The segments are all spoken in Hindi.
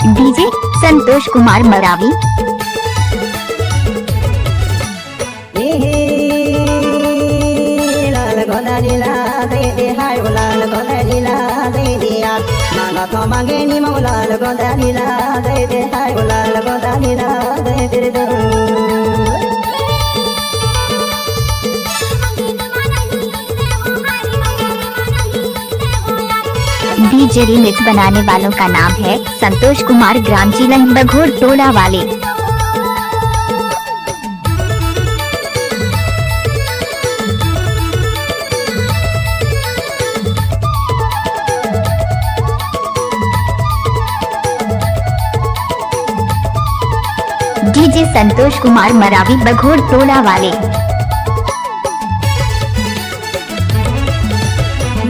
डीजे संतोष कुमार मरावी। लाल गोदा लीला दे दे हाय लाल गोदा लीला दे दिया मांगा तो मांगे नी मो लाल गोदा लीला दे दे हाय लाल गोदा लीला दे दे दे। डीजे रिमिक्स बनाने वालों का नाम है संतोष कुमार, ग्राम जिला बघोर टोला वाले। डीजे संतोष कुमार मरावी, बघोर टोला वाले।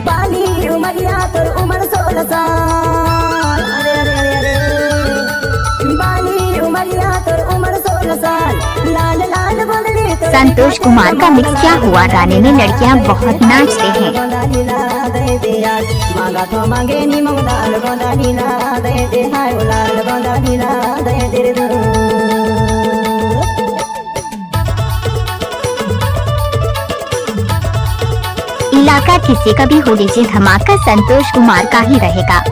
बाली उमरिया तो उमर 16 साल, अरे अरे अरे अरे बाली उमरिया तो उमर 16 साल, लाल लाल बोलनी तो संतोष कुमार का मिक्स क्या हुआ गाने में लड़कियां बहुत नाचते हैं। मांगा तो मांगे नी मो लाल गोदा लीला दे दे हाय लाल गोदा लीला दे दे दे। इलाका किसी का भी हो, डीजे धमाका संतोष कुमार का ही रहेगा।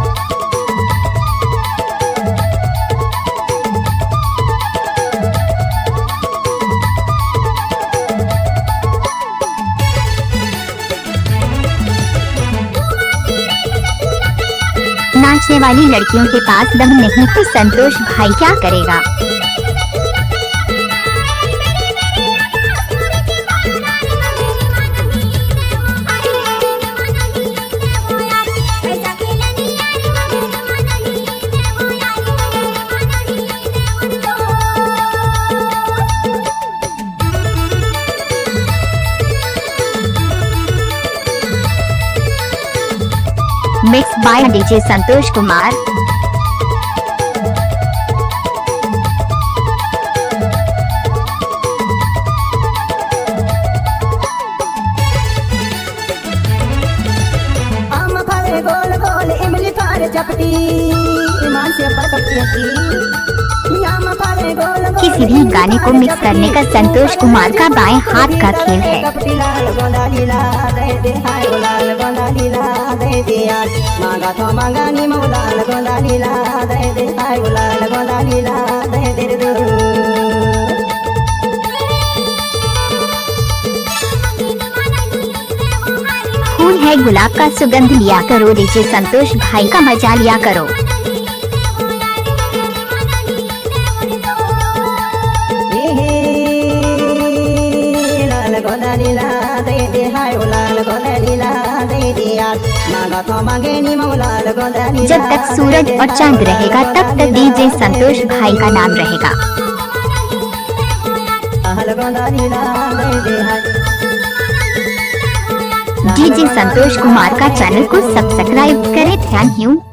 नाचने वाली लड़कियों के पास दम नहीं तो संतोष भाई क्या करेगा। Mix by DJ Santosh Kumar. आम फले गोल गोल इमली फारे चपटी ईमान से पकड़ती आम फले गोल गोल। किसी भी गाने को मिक्स करने का संतोष कुमार का बाएं हाथ का खेल है। लाल गोदा लीला दे दे हाय लाल गोदा लीला दे दिया मांगा तो मांगा नी मो लाल गोदा लीला दे दे हाय लाल गोदा लीला दे दे दे। फूल है गुलाब का सुगंध लिया करो, डीजे संतोष भाई का मजा लिया करो। लाल गोदा लीला दे दे हाय लाल गोदा लीला दे दिया मांगा तो मांगे नी मो लाल गोदा लीला। जब तक सूरज और चांद रहेगा तब तक डीजे संतोष भाई का नाम रहेगा। लाल गोदा लीला दे दे हाय। डीजे संतोष कुमार का चैनल को सब्सक्राइब करें। Thank you.